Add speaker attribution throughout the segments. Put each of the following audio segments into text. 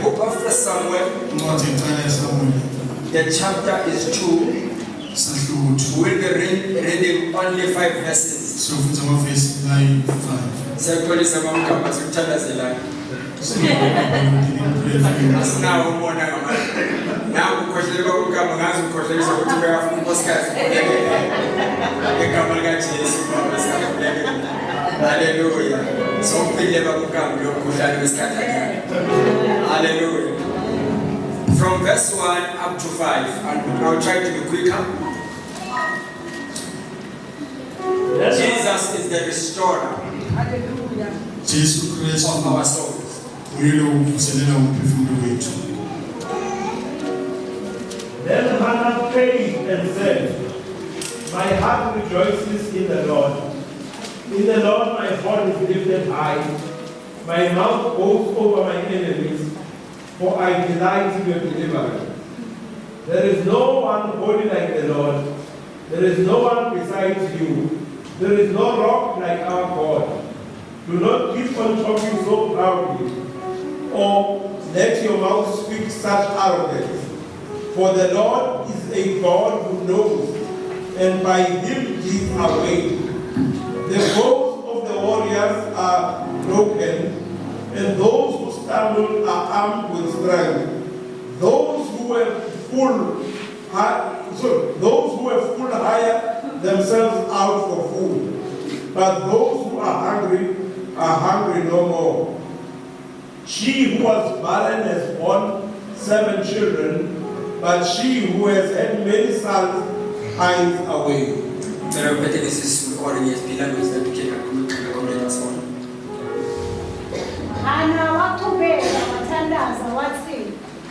Speaker 1: book of 1 Samuel, the chapter is 2. We'll be reading only 5 verses. Hallelujah. Hallelujah. From verse 1 up to 5, and I'll try to be quicker. Jesus is the restorer. Hallelujah. Of our souls.
Speaker 2: Then Hannah prayed and said, my heart rejoices in the Lord. In the Lord my heart is lifted high. My mouth boasts over my enemies, for I delight in your deliverance. There is no one holy like the Lord. There is no one besides you. There is no rock like our God. Do not keep on talking so proudly, or let your mouth speak such arrogance. For the Lord is a God who knows, and by him he are weighed. The bows of the warriors are broken, and those who stumble are armed with strength. Those who were full hire themselves out for food, but those who are hungry no more. She who was barren has borne 7 children, but she who has had many sons hides away.
Speaker 3: Hana waqhubeka wathandaza wathi,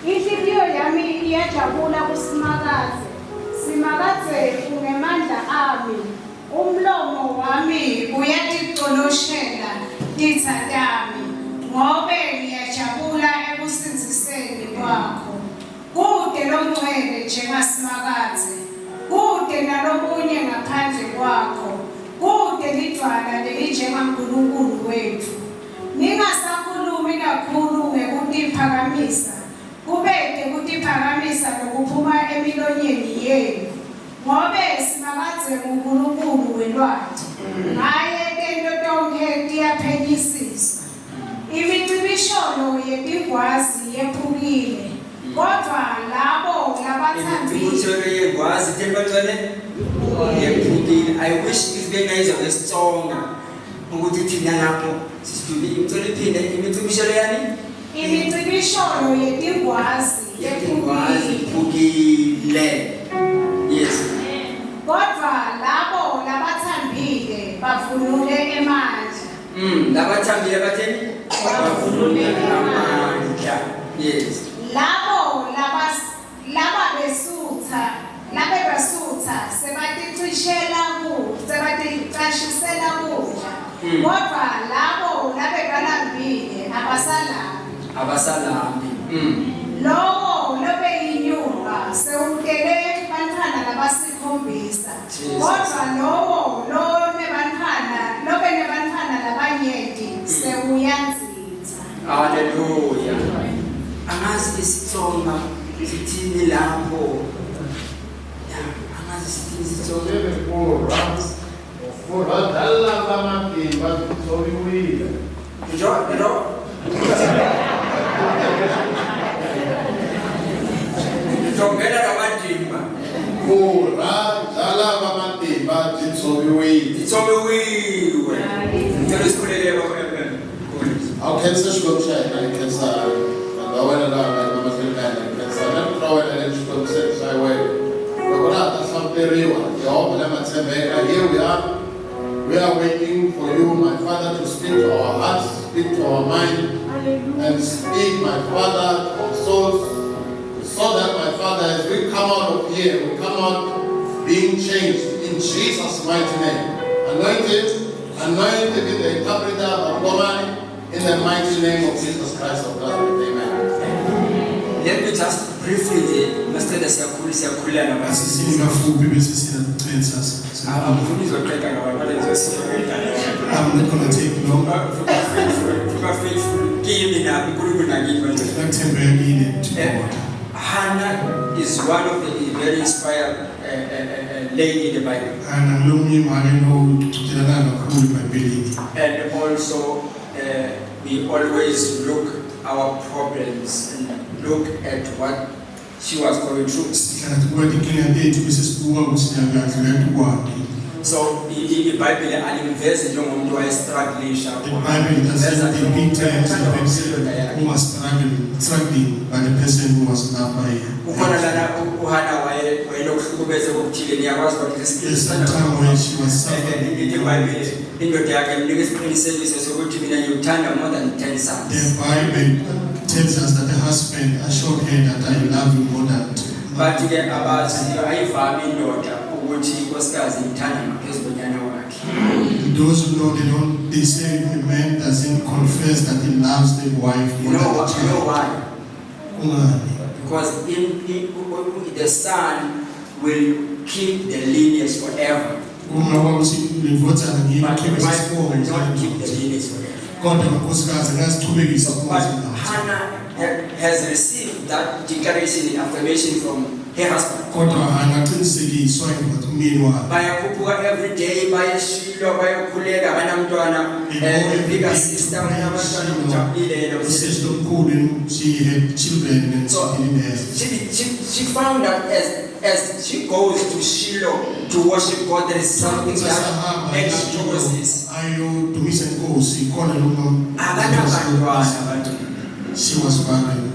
Speaker 3: inhliziyo yami iyajabula kuSimakade. Simakade ungemandla ami, umlomo wami uyatiqoloshela ithandami, ngobe ngiyajabula ekusindiseni kwakho. Kude lomngcwele njengaSimakade, kude nalomunye ngaphandle kwakho, kude lidwala lelijengakaNkulunkulu wethu. Ningasakhulumi kakhulu ngekutiphakamisa, kubede kutiphakamisa nokuphuma emilonyeni yenu, ngobe Simakade nguNkulunkulu welwandle, ngaye into tonke tiyaphenyisisa. Imicibisholo yetigwazi yephukile, kodwa labo labathambile.
Speaker 1: I wish if the guys are stronger.
Speaker 3: Imicibisholo yetigwazi
Speaker 1: yephukile. Yes.
Speaker 3: Kodwa labo labathambile bavunule emandla.
Speaker 1: Labathambile batheni? Bavunule emandla. Yes.
Speaker 3: Labo labesutha sebaticishela sebaticashisela kudla. Kodwa labo labekalambile
Speaker 1: abasalambi.
Speaker 3: Lowo lobe inyumba sewukele bantwana labasikhombisa. Kodwa lowo lobe nebantwana labanyenti sewuyanzitha.
Speaker 1: Hallelujah. Angazi isitsonga sithini lapho. Angazi sithini isitsonga. Jongela lamadimba.
Speaker 4: We are waiting for you, my Father, to speak to our hearts, speak to our mind, and speak, my Father, to our souls, so that, my Father, as we come out of here, we come out being changed in Jesus' mighty name. Anointed with the interpreter of Romani, in the mighty name of Jesus Christ of Nazareth. Amen.
Speaker 1: Let me just briefly, Mr.
Speaker 4: I'm not going to take long.
Speaker 1: kimi na uNkulunkulu nakini manje.
Speaker 5: Ngathembekile to God.
Speaker 1: Hannah is one of the very inspired lady in the Bible.
Speaker 5: Ana ngilomnye imali nokutshelana kakhulu eBhayibhelini.
Speaker 1: And also we always look our problems and look at what she was going through.
Speaker 5: Sihlala kubona inkinga lethu bese sibuka ukuthi siyakadlula kwaphi.
Speaker 1: So iBhayibheli alimvezi njengomuntu wayestrugglisha.
Speaker 5: The Bible doesn't depict who was struggling by the person who was not by
Speaker 1: Ukhona lana uHana wayenokuhlukumeza kokuthile niyakwazi ukuthi
Speaker 5: There's some time when she was suffering.
Speaker 1: iBhayibheli indoda yakhe imnika isiqinisekiso sokuthi mina ngiyuthanda more than 10 sons.
Speaker 5: The Bible tells us that the husband assured her that I love you more than
Speaker 1: Bathi ke abazi ayivami indoda ukuthi inkosikazi ithanda ngaphezu konyana wakhe.
Speaker 5: Those who know they say a man doesn't confess that he loves the wife
Speaker 1: You
Speaker 5: more
Speaker 1: know
Speaker 5: than
Speaker 1: why?
Speaker 5: Ungani?
Speaker 1: Because the son will keep the lineage forever.
Speaker 5: Kungawa ukuthi livotana
Speaker 1: But
Speaker 5: ngiyikho
Speaker 1: the wife will not keep the
Speaker 5: besifo.
Speaker 1: lineage forever.
Speaker 5: Kodwa unkosikazi ngasichubekisa
Speaker 1: But
Speaker 5: ukuthi
Speaker 1: Hannah has received that declaration and affirmation from her husband.
Speaker 5: kodwa angaqinisekiswa ukuthi umyeni wakhe
Speaker 1: Bayakhuphuka every day bayeshilo bayokhuleka banamntwana bigger sister banabantwana ujabulile yena
Speaker 5: usisi omkhulu she had children and
Speaker 1: So she found that as she goes to Shiloh to worship God, there is something that makes she chooses.
Speaker 5: ayodumisa inkosi khona noma she was barren.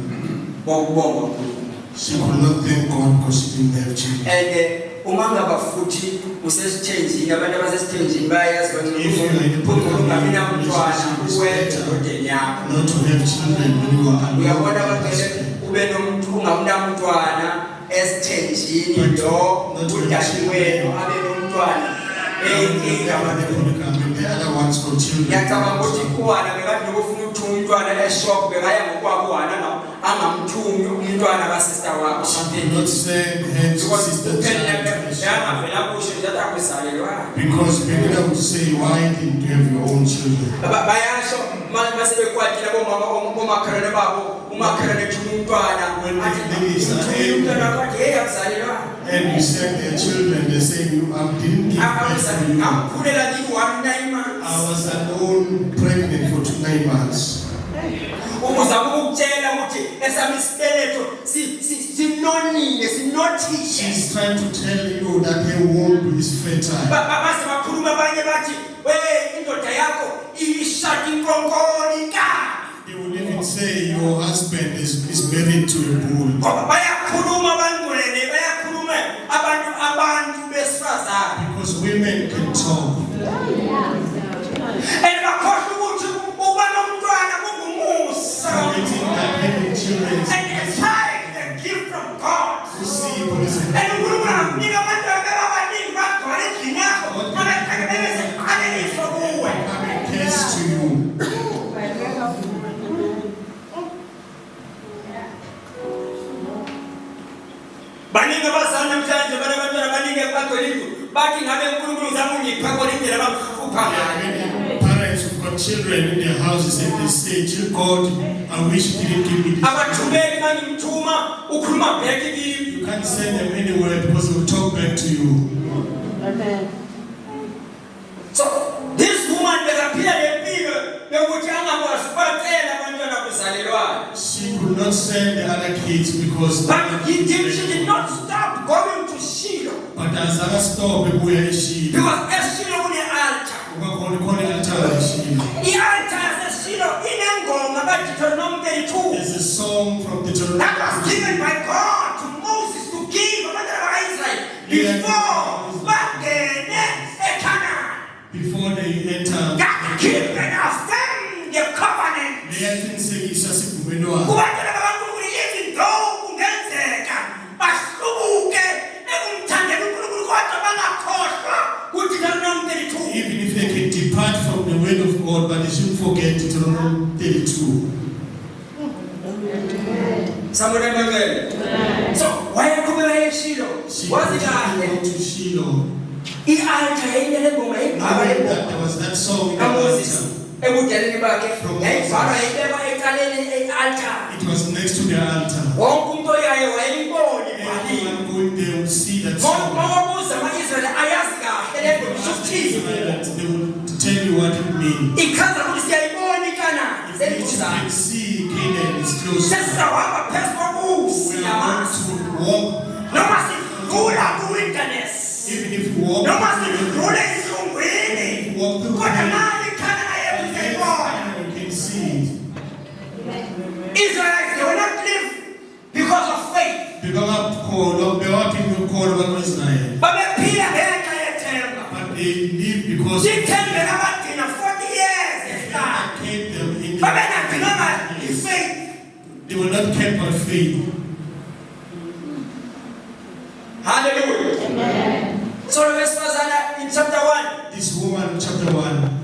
Speaker 5: She could not thank God because she didn't have children.
Speaker 1: And umangaba futhi usesithenjini abantu abasesithenjini bayazi ungamina umntwana uwedwa kodeni yakho.
Speaker 5: Not to have children when you are
Speaker 1: Uyabona
Speaker 5: alone.
Speaker 1: baphele ube nomuntu ungamna umntwana esithenjini lo udali wenu abe nomntwana eyinkinga manje.
Speaker 5: The other ones got children.
Speaker 1: Ngiyacabanga ukuthi kuwana bekade ukufuna ukuthuma umntwana eshop bekaya ngokwakwana angamthumi umntwana kasista wakho
Speaker 5: She did not send her sister because people would say, why didn't you have your own children?
Speaker 1: bayasho mase bekwatile bomakhalane babo umakhalane thuma umntwana umntwana wakhe hey akuzalelwa.
Speaker 5: And you send their children, they say, I didn't give birth to you.
Speaker 1: Akukhulela kiwo 9 months.
Speaker 5: I was alone pregnant for 9 months.
Speaker 1: Ukuzama ukutshela ukuthi esami isibeletho sinonile sinothile.
Speaker 5: She's trying to tell you that her womb is fertile.
Speaker 1: Base bakhuluma abanye bathi we indoda yakho ishada inkonkoli ka.
Speaker 5: They would even say your husband is married to a bull.
Speaker 1: Bayakhuluma abangcwele bayakhuluma abantu besifazane.
Speaker 5: Because women can talk.
Speaker 1: And bakhohlwa ukuthi uba nomntwana kungumusa.
Speaker 5: Forgetting that having children is
Speaker 1: And it's a gift from God.
Speaker 5: to see what is in
Speaker 1: And uNkulunkulu unika abantu abaningi bagcwala endlini yakho. Abaqhekebeze aneliso kuwe.
Speaker 5: coming case to you.
Speaker 1: Baningi abazali namhlanje banabantwana baningi bagcwele indlu. Bathi ngabe uNkulunkulu uzama ungipha kodwa indlela bakukhupha ngayo.
Speaker 5: Many parents who've got children in their houses and they say, "Dear God, I wish you didn't give me this."
Speaker 1: Abathumeli mangimthuma ukhuluma back kimi.
Speaker 5: You can't send them anywhere because they will talk back to you.
Speaker 1: So this woman bekaphila lempilo yokuthi angakwazi ukubacela abantwana kuzalelwayo.
Speaker 5: She could not send the other kids because
Speaker 1: But she did not stop going to Shiloh.
Speaker 5: but as I stop ebuya eShilo.
Speaker 1: Because eShiloh kune-altar.
Speaker 5: Ukakhona i-altar eShilo.
Speaker 1: I-altar yaseShiloh inengoma kaDeuteronomy 32
Speaker 5: There's a song from the
Speaker 1: that was given by God to Moses to give abantwana bakwa-Israyeli before bangene eCanaan.
Speaker 5: before they enter.
Speaker 1: That keep and affirm the covenant.
Speaker 5: Liyaqinisekisa sivumelwano.
Speaker 1: Kubantwana bakaNkulunkulu even though kungenzeka bahlubuke ekumthandela uNkulunkulu kodwa bangakhohlwa kuDeuteronomy 32.
Speaker 5: Even if they can depart from the word of God, but they shouldn't forget Deuteronomy 32.
Speaker 1: Somebody remember? So wayeqhubeka eShiloh
Speaker 5: She
Speaker 1: wazi
Speaker 5: continued
Speaker 1: kahle
Speaker 5: to Shiloh.
Speaker 1: i-altar yayinele ngoma
Speaker 5: Knowing
Speaker 1: ibhaba
Speaker 5: that there was that song in the
Speaker 1: kaMoses.
Speaker 5: altar
Speaker 1: ebudaleni bakhe yayibhalwa yayibekwa ecaleni e-altar.
Speaker 5: It was next to the altar.
Speaker 1: Wonke umuntu oyayo wayeyibona ibhaliwe.
Speaker 5: Anyone going there would see that
Speaker 1: Mawabuza ama-Israyeli ayazi kahle le nto isho ukuthini.
Speaker 5: they would tell you what it means.
Speaker 1: Ichaza ukuthi siyayibona iKhanani
Speaker 5: You
Speaker 1: selibuzana.
Speaker 5: can see Canaan is close.
Speaker 1: Sesizawuhamba phezu kobusi
Speaker 5: We are
Speaker 1: namanzi.
Speaker 5: going to walk,
Speaker 1: Noma sidlula ku-wilderness.
Speaker 5: even if we walk,
Speaker 1: Noma sidlule esilungwini.
Speaker 5: walk through
Speaker 1: Kodwa
Speaker 5: the
Speaker 1: nali iKhanani yethu siyayibona.
Speaker 5: you can see it.
Speaker 1: Israelites, they will not live because of faith. Babephila ngenxa yethemba.
Speaker 5: But they live because
Speaker 1: Ithembe labagcina 40 years ehlala.
Speaker 5: kept them in the
Speaker 1: Babengagcinanga i-faith.
Speaker 5: they were not kept by faith.
Speaker 1: Hallelujah. So wesifazana in chapter 1.
Speaker 5: This woman, chapter 1,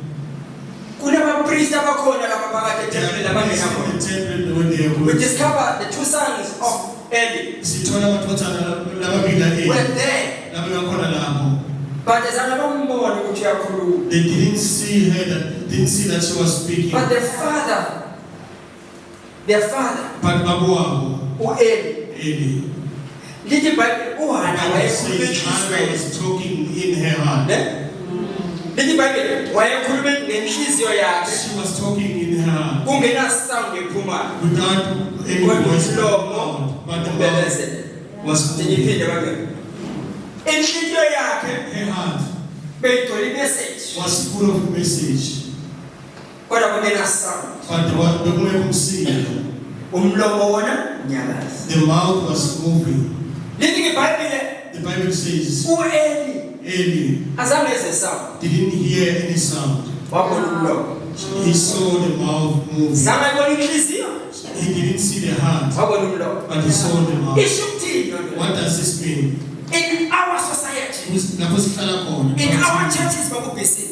Speaker 1: Kunabapriest abakhona lapha phakathi
Speaker 5: they
Speaker 1: ethempelini
Speaker 5: are
Speaker 1: abangena
Speaker 5: in
Speaker 1: khona.
Speaker 5: the temple when they are
Speaker 1: We
Speaker 5: going.
Speaker 1: discover the two sons of Eli
Speaker 5: Sithola abathwathana lababili
Speaker 1: were there.
Speaker 5: laba bakhona lapho.
Speaker 1: But azange bambone ukuthi uyakhuluma.
Speaker 5: They didn't see her, didn't see that she was speaking.
Speaker 1: But their father,
Speaker 5: But babu wabo,
Speaker 1: u-Eli,
Speaker 5: Eli,
Speaker 1: lithi iBhayibheli uHana
Speaker 5: Bible says
Speaker 1: wayekhuluma
Speaker 5: Hannah was talking in her heart.
Speaker 1: lithi iBhayibheli wayekhuluma ngenhliziyo yakhe
Speaker 5: She was talking in her heart
Speaker 1: kungena sound ephumayo.
Speaker 5: without any voice out, but the mouth was moving.
Speaker 1: Ndiyiphinde bangena. Inhliziyo yakhe
Speaker 5: Her heart
Speaker 1: beyigcwele imessage
Speaker 5: was full of message,
Speaker 1: kodwa kungena sound.
Speaker 5: but the woman could see.
Speaker 1: Umlomo wona unyakaza.
Speaker 5: The mouth was moving.
Speaker 1: Lithi iBhayibheli
Speaker 5: The Bible says
Speaker 1: u-Eli
Speaker 5: Eli
Speaker 1: azange eze sound.
Speaker 5: didn't hear any sound.
Speaker 1: Wabona umlomo.
Speaker 5: He saw the mouth moving.
Speaker 1: Zange ayibona inhliziyo.
Speaker 5: He didn't see the heart,
Speaker 1: Wabona umlomo.
Speaker 5: but he saw the mouth.
Speaker 1: Isho ukuthini loo nto?
Speaker 5: What does this mean?
Speaker 1: In our society,
Speaker 5: Lapho sihlala khona.
Speaker 1: in our churches bakubhesi,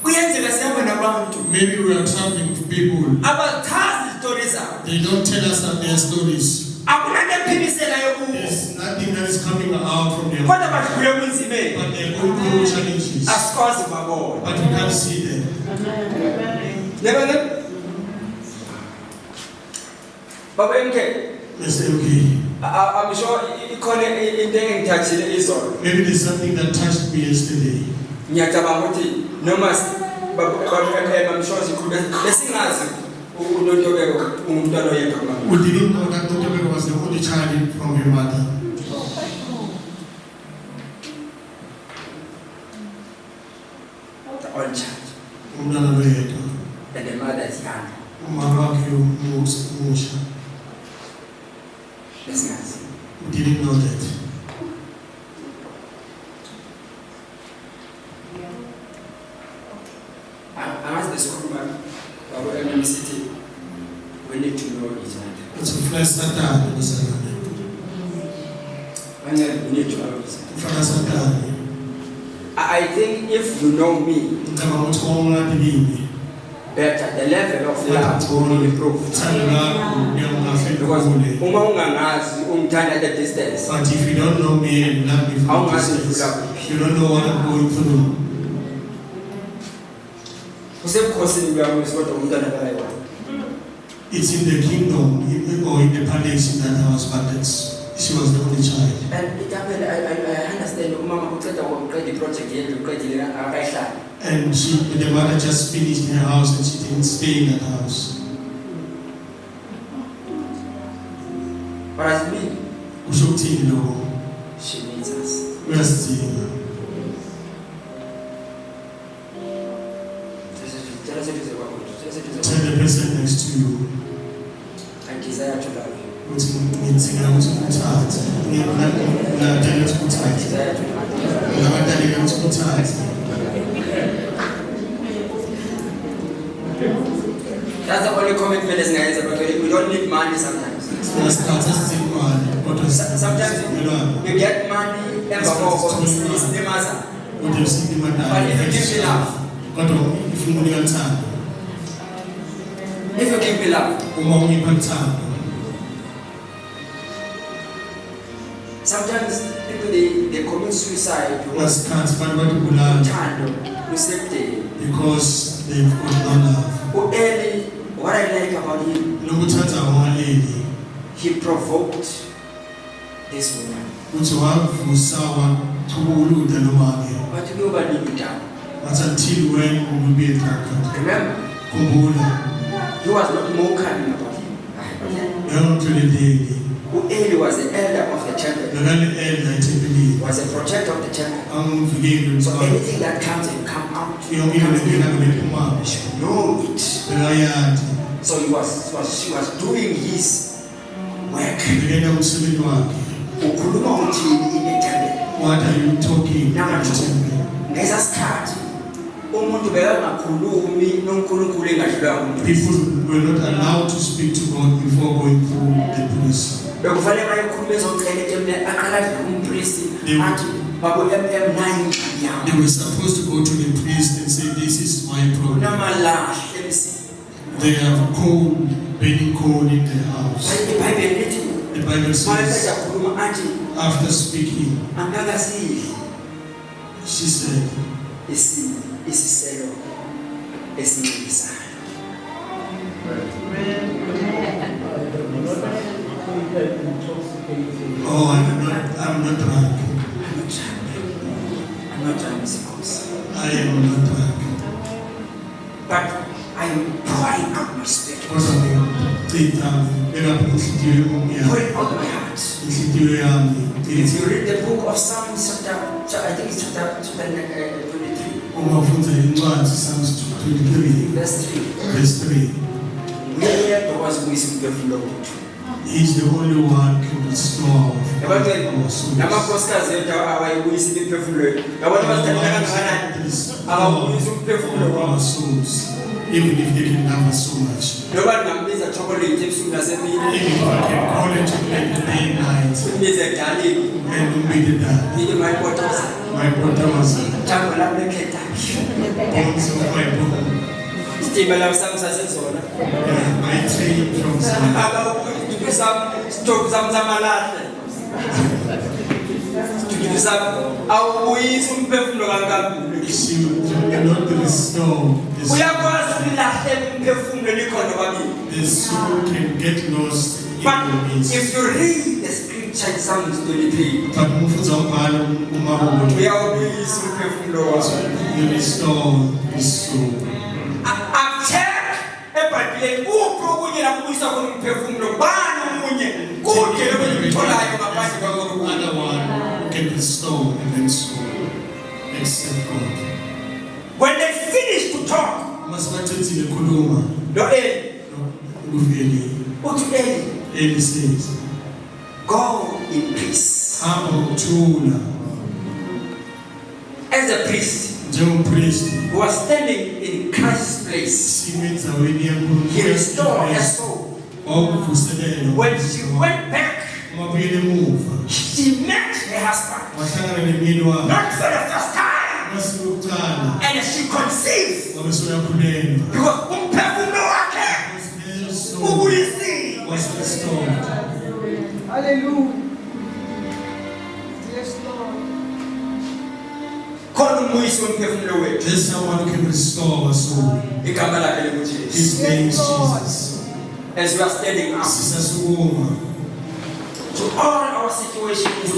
Speaker 1: kuyenzeka sihambe nabantu
Speaker 5: Maybe we are traveling with people.
Speaker 1: abachazi izitori zabo.
Speaker 5: They don't tell us that their stories.
Speaker 1: Akunanto ephimiselayo kubo.
Speaker 5: There's nothing that is coming out from them.
Speaker 1: Kodwa badlule kunzimeni.
Speaker 5: But they're going through challenges.
Speaker 1: Asikwazi babona.
Speaker 5: But we can't see them.
Speaker 1: Yabona? Baba MK,
Speaker 5: They say, okay,
Speaker 1: I'm sure ikhona into engithathile izolo.
Speaker 5: maybe there's something that touched me yesterday.
Speaker 1: Ngiyacabanga ukuthi noma bamshozi khulu besingazi uNontobeko ungumntwana oyedwa mama.
Speaker 5: We didn't know that Notobeko was the only child from her mother.
Speaker 1: The only child.
Speaker 5: Umntwana loyedwa.
Speaker 1: And the mother is young.
Speaker 5: Umama wakhe umusha.
Speaker 1: Besingazi.
Speaker 5: We didn't know that.
Speaker 1: Angazi lesikhuluma babo MMCT. We need to know each other.
Speaker 5: It's a flesh Satan, bazalwane.
Speaker 1: We need to know each other.
Speaker 5: Mfana Satan.
Speaker 1: I think if you know me
Speaker 5: Ngicabanga ukuthi wonke kimi.
Speaker 1: better, the level of love will improve.
Speaker 5: Uthando lwakho
Speaker 1: Because
Speaker 5: luyangafika.
Speaker 1: uma ungangazi umthanda at a distance,
Speaker 5: But if you don't know me and love me from
Speaker 1: awungazi
Speaker 5: distance,
Speaker 1: udlula kuphi.
Speaker 5: you don't know what I'm going through.
Speaker 1: Kusebukhosini kuyamisa kodwa umntwana akayiwani.
Speaker 5: It's in the kingdom or in the palace in that house, but she was the only child.
Speaker 1: And it happened, I understand umama uqeda uqeda iproject yethu uqedile akayihlala.
Speaker 5: And the mother just finished her house and she didn't stay in that house.
Speaker 1: But as me,
Speaker 5: Kusho ukuthini lokho?
Speaker 1: she needs us.
Speaker 5: Uyazidinga. Tell the person next to you.
Speaker 1: I desire to love you.
Speaker 5: Ukuthi ngidinga ukuthi ngikuthathe. Ngiyadinga ukuthi
Speaker 1: I
Speaker 5: ngikuthathe.
Speaker 1: desire to love you.
Speaker 5: Ngiyadinga ukuthi ngikuthathe.
Speaker 1: That's the only commitment esingayeza but we don't need money sometimes.
Speaker 5: Singasikhathi esizimali kodwa
Speaker 1: Sometimes
Speaker 5: sivumelwano.
Speaker 1: you get money emva koko isilimaza.
Speaker 5: Kodwa usikhuluma naye.
Speaker 1: But if you give me love,
Speaker 5: Kodwa ifuna unika uthando.
Speaker 1: if you give me love,
Speaker 5: Uma ungipha uthando.
Speaker 1: sometimes people they commit suicide because
Speaker 5: Ngasikhathi abantu bathi kulala
Speaker 1: uthando lusekudeni.
Speaker 5: because they've got no love.
Speaker 1: U-Eli, what I like about him,
Speaker 5: Lokuthatha kwa-Eli
Speaker 1: he provoked this woman.
Speaker 5: uthi wavusa wachubuluda lo wakhe.
Speaker 1: But kuyoba nini down?
Speaker 5: But until when will be a drunkard?
Speaker 1: Remember,
Speaker 5: Khumbula,
Speaker 1: he was not more cunning about him.
Speaker 5: yawumtholeleli.
Speaker 1: U-Eli was the elder of the temple,
Speaker 5: Bekane-elder ethempelini.
Speaker 1: was a protector of the temple.
Speaker 5: Angumvikeli
Speaker 1: So
Speaker 5: womfana.
Speaker 1: anything that comes and come out,
Speaker 5: Yonke into engena ngephuma.
Speaker 1: you should know it.
Speaker 5: Bekayazi.
Speaker 1: So she was doing his work.
Speaker 5: Bekena umsebenzi wakhe.
Speaker 1: Ukhuluma uthini in the temple?
Speaker 5: What are you talking
Speaker 1: Number
Speaker 5: about?
Speaker 1: two, ngeza sikhathi umuntu bekangakhulumi noNkulunkulu engadlulanga kumuntu.
Speaker 5: People were not allowed to speak to God before going through the priest.
Speaker 1: Bekufanele bayekhuluma ezocela eTemple aqala umpriest athi babo M9
Speaker 5: They were supposed to go to the priest and say, this is my problem.
Speaker 1: unamalahle emsini.
Speaker 5: They have coal, burning coal in their house.
Speaker 1: iBhayibheli lithi
Speaker 5: The Bible
Speaker 1: mayekade
Speaker 5: says,
Speaker 1: akhuluma athi
Speaker 5: after speaking,
Speaker 1: angakasidli
Speaker 5: she said,
Speaker 1: isiselo esincelisayo.
Speaker 5: oh, I'm not drunk.
Speaker 1: I'm not trying to suppose.
Speaker 5: I am not drunk.
Speaker 1: But I am pouring out my spirit.
Speaker 5: Kodwa ngichitha inhliziyo yami.
Speaker 1: Pouring out my heart.
Speaker 5: Inhliziyo yami.
Speaker 1: If you read the book of Psalms, I think it's chapter 23,
Speaker 5: Uma ufunda incwadi Psalms 23
Speaker 1: verse 3.
Speaker 5: verse 3.
Speaker 1: Uyayedwa okwazi ukuyisa umphefumulo wethu.
Speaker 5: He is the only one who can restore
Speaker 1: Ebantwini,
Speaker 5: our souls.
Speaker 1: namakhosikazi ethu awayibuyisi imiphefumulo yethu. Yabona bazithandela kangakanani? Abawubuyisa umphefumulo
Speaker 5: Our
Speaker 1: wabo.
Speaker 5: souls, even if they can love us so much.
Speaker 1: Noba ngingambiza chocolate ebusuku nasemini,
Speaker 5: Even if I can call it chocolate day and night
Speaker 1: imbize darling,
Speaker 5: and umide that,
Speaker 1: ngithi my daughters,
Speaker 5: my brother was
Speaker 1: thango lami leKentucky.
Speaker 5: bones of my bone.
Speaker 1: Isitimela sami sasezona.
Speaker 5: My train from Zimbabwe.
Speaker 1: Akawukududu sami, sitofu sami samalahle. Isidudu sami, awubuyisi umphefumulo kankambule.
Speaker 5: She will not restore the soul.
Speaker 1: Uyakwazi ukulahlela umphefumulo likhona kwabili.
Speaker 5: The soul can get lost in
Speaker 1: But
Speaker 5: the midst.
Speaker 1: if you read the scripture in Psalms 23,
Speaker 5: But umfundzi wabhala uMarubeni,
Speaker 1: uyawubuyisa umphefumulo wakho.
Speaker 5: you restore the soul.
Speaker 1: Akucheck eBhayibhelini kuphi okunye la kubuyisa khona umphefumulo. Bani omunye kude lokutholayo ngaphandle kwaNkulunkulu.
Speaker 5: Other one who can restore the soul except God.
Speaker 1: When they finish to talk,
Speaker 5: Masibathethile khuluma
Speaker 1: lo Eli
Speaker 5: uVeli.
Speaker 1: uthi Eli,
Speaker 5: Eli says,
Speaker 1: go in peace.
Speaker 5: hamba ngokuthula
Speaker 1: As a priest
Speaker 5: njengompristi
Speaker 1: who was standing in Christ's place,
Speaker 5: sime endzaweni yankulunkulu.
Speaker 1: he restored her soul.
Speaker 5: Wawuvuselela.
Speaker 1: When she went back,
Speaker 5: Umabuyele emuva
Speaker 1: she met her husband,
Speaker 5: wahlangana nemyeni wakhe
Speaker 1: not for the first time,
Speaker 5: masuku okuqala
Speaker 1: and she conceived
Speaker 5: wabe soyakhulelwa.
Speaker 1: because umphefumulo wakhe
Speaker 5: Her soul
Speaker 1: ubuyisiwe.
Speaker 5: was restored.
Speaker 3: Hallelujah. Yes, Lord.
Speaker 1: Khona umuyisi womphefumulo wethu.
Speaker 5: There's someone who can restore our soul.
Speaker 1: Igama lakhe linguJesu.
Speaker 5: His name is Jesus.
Speaker 1: As we are standing up
Speaker 5: Sisasukuma
Speaker 1: to all our situations,